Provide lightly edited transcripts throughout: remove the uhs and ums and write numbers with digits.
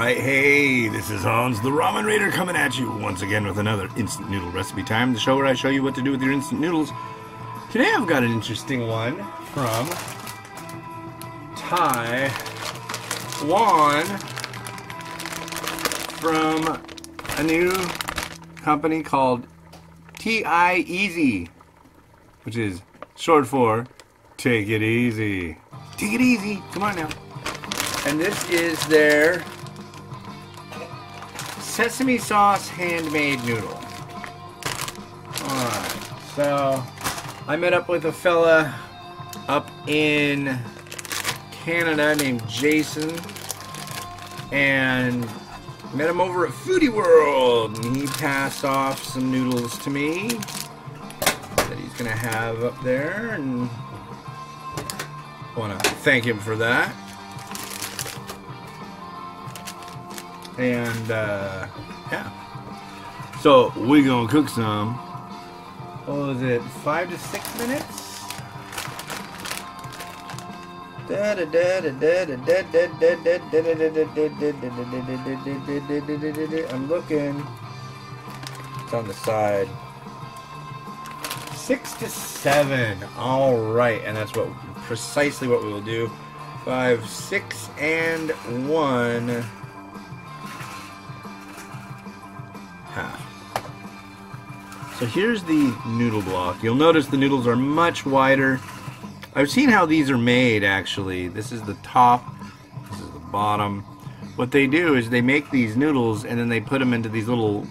Alright, hey, this is Hans the Ramen Raider coming at you once again with another instant noodle recipe time, the show where I show you what to do with your instant noodles. Today I've got an interesting one from Taiwan, from a new company called TIEasy, which is short for Take It Easy. Take it easy, come on now. And this is their sesame sauce handmade noodle. Alright, so I met up with a fella up in Canada named Jason, and met him over at Foodie World, and he passed off some noodles to me that he's gonna have up there, and I want to thank him for that. And yeah, so we're gonna cook some. What was it, 5 to 6 minutes? I'm looking. It's on the side. 6 to 7. All right, and that's precisely what we will do. 5, 6, and 1. Half. So here's the noodle block. You'll notice the noodles are much wider. I've seen how these are made, actually. This is the top, this is the bottom. What they do is they make these noodles and then they put them into these little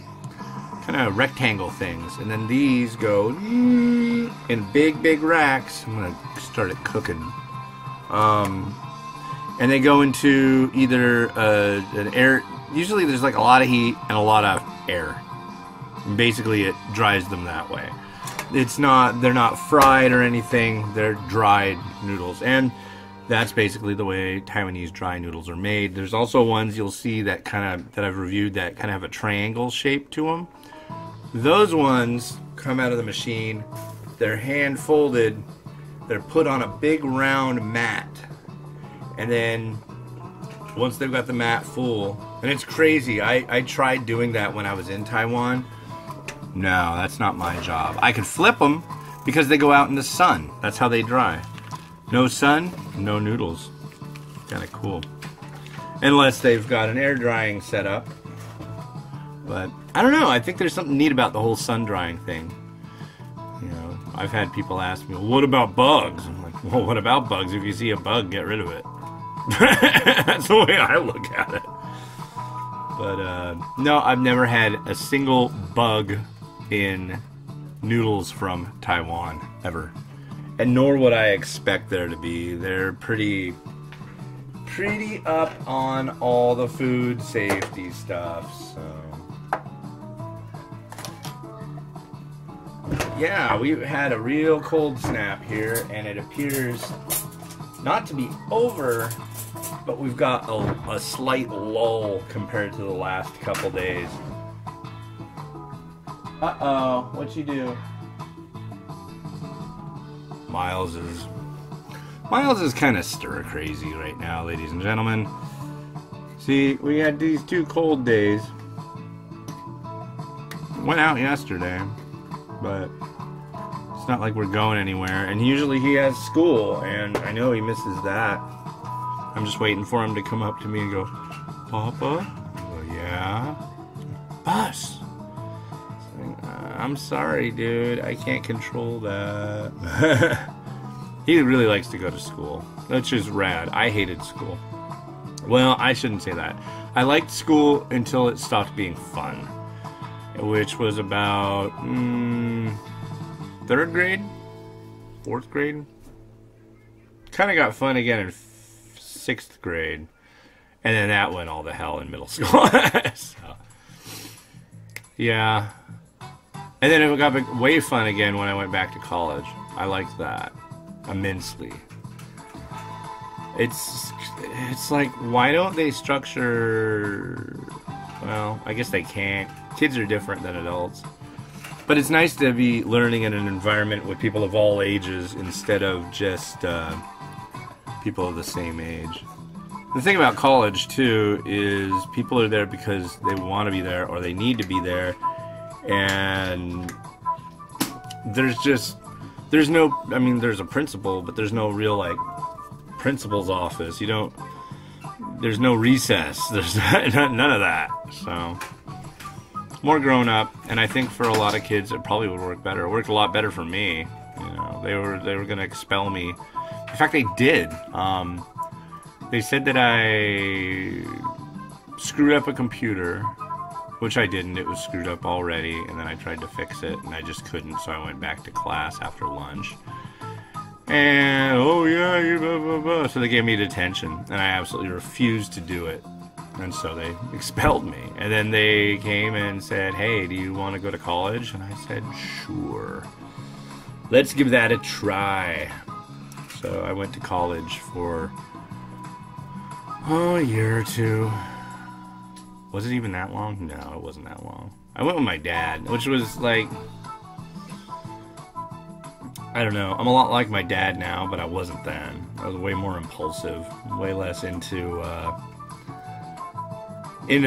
kind of rectangle things, and then these go in big racks. I'm gonna start it cooking. And they go into either an air. Usually there's like a lot of heat and a lot of air. And basically it dries them that way. They're not fried or anything, they're dried noodles. And that's basically the way Taiwanese dry noodles are made. There's also ones you'll see that I've reviewed that kind of have a triangle shape to them. Those ones come out of the machine, they're hand folded, they're put on a big round mat. And then once they've got the mat full, and it's crazy, I tried doing that when I was in Taiwan. No, that's not my job. I could flip them because they go out in the sun. That's how they dry. No sun, no noodles. Kind of cool. Unless they've got an air drying setup. But I don't know, I think there's something neat about the whole sun drying thing. You know, I've had people ask me, well, what about bugs? I'm like, well, what about bugs? If you see a bug, get rid of it. That's the way I look at it. But no, I've never had a single bug in noodles from Taiwan ever, and nor would I expect there to be. They're pretty up on all the food safety stuff. So yeah, we've had a real cold snap here, and it appears not to be over, but we've got a slight lull compared to the last couple days. Uh-oh, what'd you do? Miles is kind of stir crazy right now, ladies and gentlemen. See, we had these 2 cold days. Went out yesterday, but it's not like we're going anywhere. And usually he has school, and I know he misses that. I'm just waiting for him to come up to me and go, Papa? I go, yeah? Bus! I'm sorry, dude. I can't control that. He really likes to go to school, which is rad. I hated school. Well, I shouldn't say that. I liked school until it stopped being fun, which was about 3rd grade? 4th grade? Kind of got fun again in 6th grade, and then that went all to hell in middle school. So, yeah, and then it got way fun again when I went back to college. I liked that immensely. It's like, why don't they structure? Well, I guess they can't. Kids are different than adults, but it's nice to be learning in an environment with people of all ages instead of just people of the same age. The thing about college, too, is people are there because they want to be there or they need to be there. And there's no, I mean, there's a principal, but there's no real, like, principal's office. There's no recess. There's none of that. So, more grown up, and I think for a lot of kids it probably would work better. It worked a lot better for me. You know, they were going to expel me. In fact, they did. They said that I screwed up a computer, which I didn't. It was screwed up already, and then I tried to fix it, and I just couldn't, so I went back to class after lunch. And, oh yeah, blah, blah, blah. So they gave me detention, and I absolutely refused to do it. And so they expelled me. And then they came and said, hey, do you want to go to college? And I said, sure. Let's give that a try. So I went to college for a year or two. Was it even that long? No, it wasn't that long. I went with my dad, which was like, I don't know. I'm a lot like my dad now, but I wasn't then. I was way more impulsive, way less into the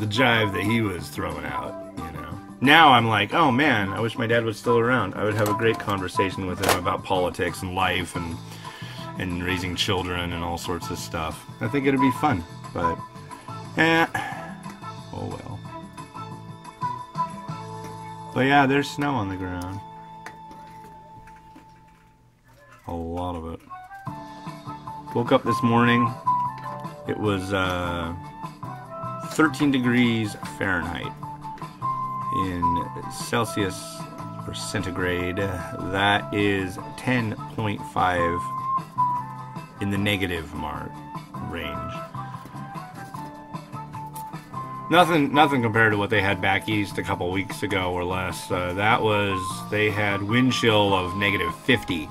jive that he was throwing out, you know. Now I'm like, oh man, I wish my dad was still around. I would have a great conversation with him about politics and life and raising children and all sorts of stuff. I think it'd be fun, but oh well. But yeah, there's snow on the ground. A lot of it. Woke up this morning. It was 13 degrees Fahrenheit. In Celsius or centigrade, that is 10.5 in the negative range. Nothing compared to what they had back east a couple weeks ago or less. They had wind chill of negative 50.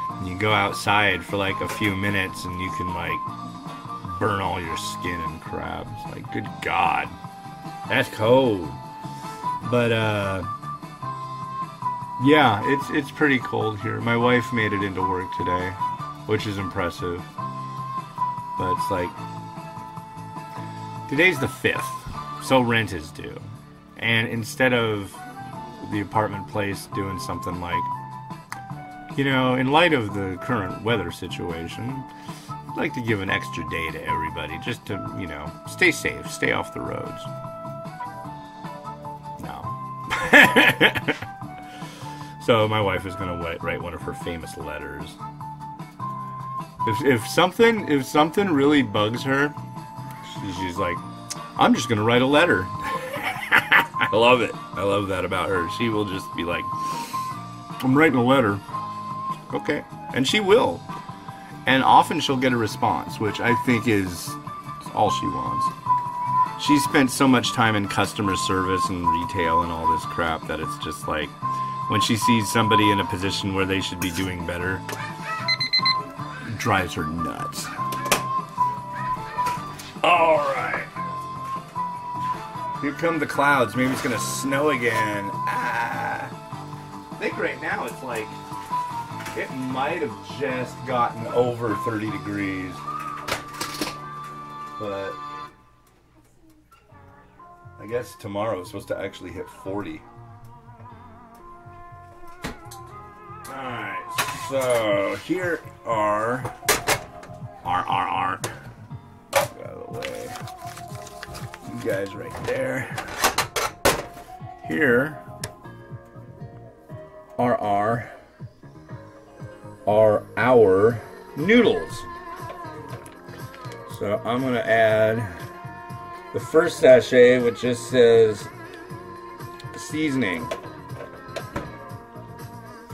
And you go outside for like a few minutes and you can like burn all your skin and crap. It's like, good God, that's cold. But yeah, it's pretty cold here. My wife made it into work today, which is impressive. But it's like, today's the 5th, so rent is due. And instead of the apartment place doing something like, you know, in light of the current weather situation, I'd like to give an extra day to everybody just to, you know, stay safe, stay off the roads. No. So my wife is going to write one of her famous letters. If something really bugs her, she's like, I'm just going to write a letter. I love it. I love that about her. She will just be like, I'm writing a letter. Okay. And she will. And often she'll get a response, which I think is all she wants. She spent so much time in customer service and retail and all this crap that it's just like, when she sees somebody in a position where they should be doing better, it drives her nuts. Alright. Here come the clouds. Maybe it's going to snow again. I think right now it's like, it might have just gotten over 30 degrees. But I guess tomorrow is supposed to actually hit 40. Alright, so here are out of the way. You guys right there. Here are our noodles. So I'm going to add the first sachet, which just says seasoning.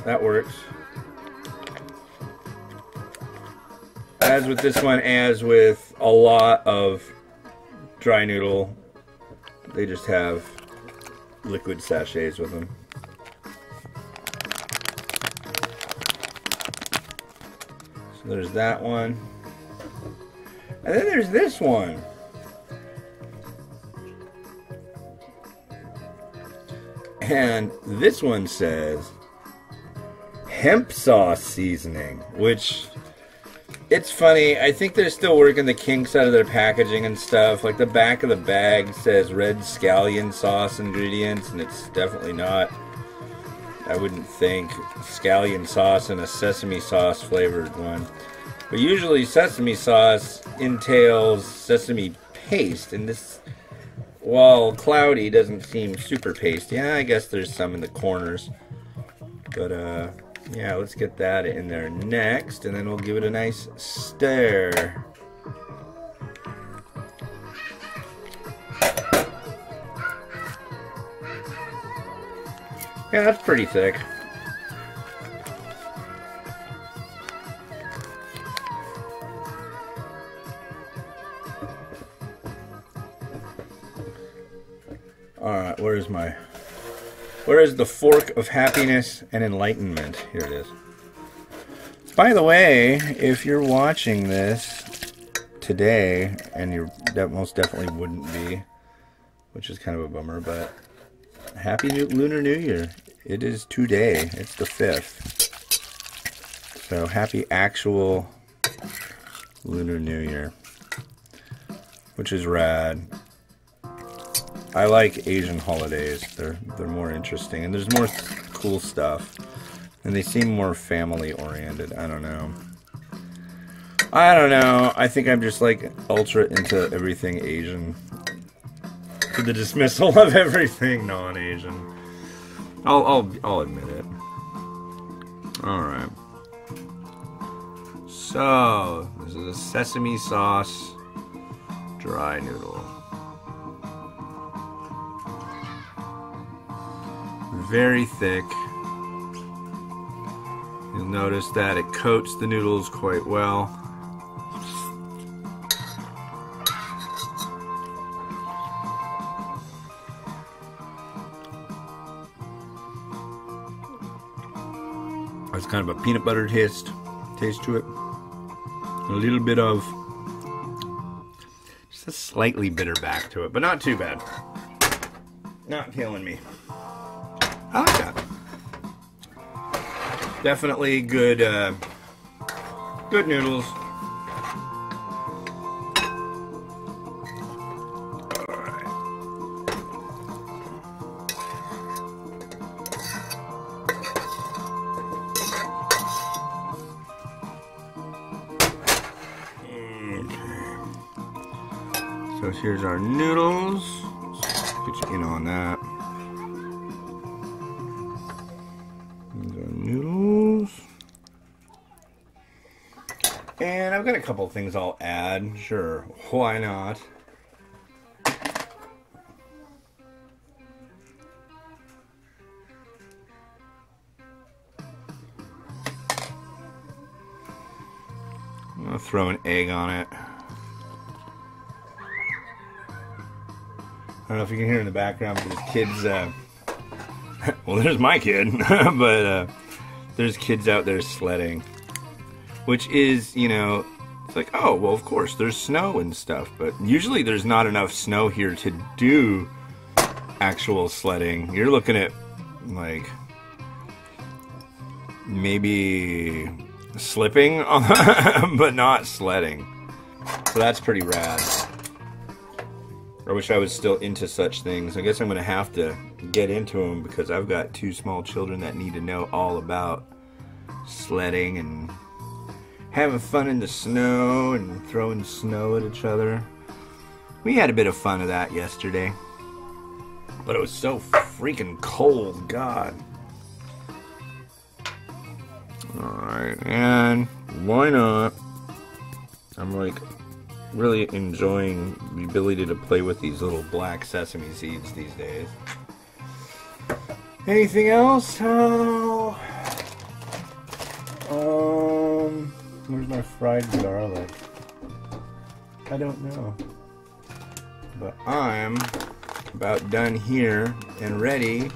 That works. As with this one, as with a lot of dry noodle, they just have liquid sachets with them. So there's that one. And then there's this one. And this one says hemp sauce seasoning, which It's funny. I think they're still working the kinks out of their packaging and stuff. Like the back of the bag says red scallion sauce ingredients, and it's definitely not. I wouldn't think scallion sauce and a sesame sauce flavored one. But usually sesame sauce entails sesame paste, and this, while cloudy, doesn't seem super pasty. Yeah, I guess there's some in the corners. But yeah, let's get that in there next, and then we'll give it a nice stir. Yeah, that's pretty thick. Alright, where is the fork of happiness and enlightenment? Here it is. By the way, if you're watching this today, and that most definitely wouldn't be, which is kind of a bummer, but Happy Lunar New Year. It is today. It's the 5th. So happy actual Lunar New Year, which is rad. I like Asian holidays. They're more interesting, and there's more cool stuff, and they seem more family oriented. I don't know. I think I'm just like ultra into everything Asian, to the dismissal of everything non-Asian. I'll admit it. All right. So this is a sesame sauce dry noodle. Very thick. You'll notice that it coats the noodles quite well. There's kind of a peanut butter taste to it. A little bit of just a slightly bitter back to it, but not too bad. Not killing me. I like that. Definitely good, good noodles. Alright. Okay. So here's our noodles. Let's get you in on that. Noodles. And I've got a couple of things I'll add. Sure, why not? I'm gonna throw an egg on it. I don't know if you can hear in the background, but there's kids. Well, there's my kid, but there's kids out there sledding, which is, you know, it's like, oh, well, of course, there's snow and stuff, but usually there's not enough snow here to do actual sledding. You're looking at, like, maybe slipping, but not sledding. So that's pretty rad. I wish I was still into such things. I guess I'm going to have to get into them because I've got 2 small children that need to know all about sledding and having fun in the snow and throwing snow at each other. We had a bit of fun of that yesterday, but it was so freaking cold, God. Alright, and why not? I'm like really enjoying the ability to play with these little black sesame seeds these days. Anything else? Oh, where's my fried garlic? I don't know. But I'm about done here and ready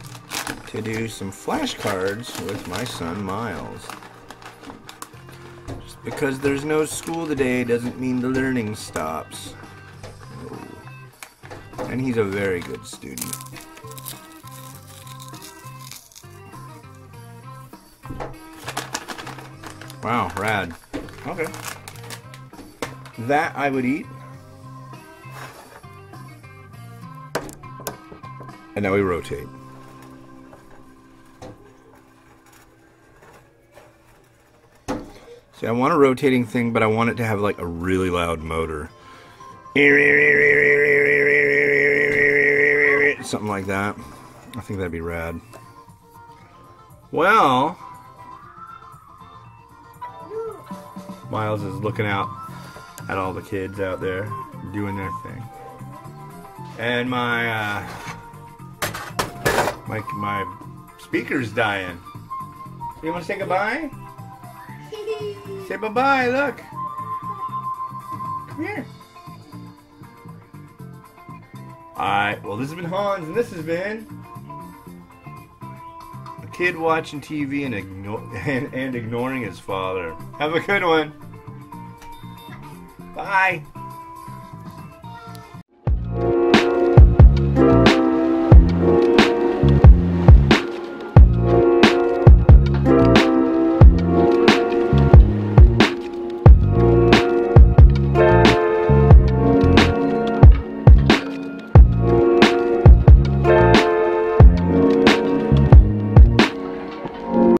to do some flashcards with my son Miles. Just because there's no school today doesn't mean the learning stops. No. And he's a very good student. Wow, rad. Okay. That I would eat. And now we rotate. See, I want a rotating thing, but I want it to have like a really loud motor. Something like that. I think that'd be rad. Well, Miles is looking out at all the kids out there doing their thing. And my speaker's dying. You want to say goodbye? Say bye-bye, look. Come here. Alright, well this has been Hans, and this has been a kid watching TV and ignoring his father. Have a good one. Bye.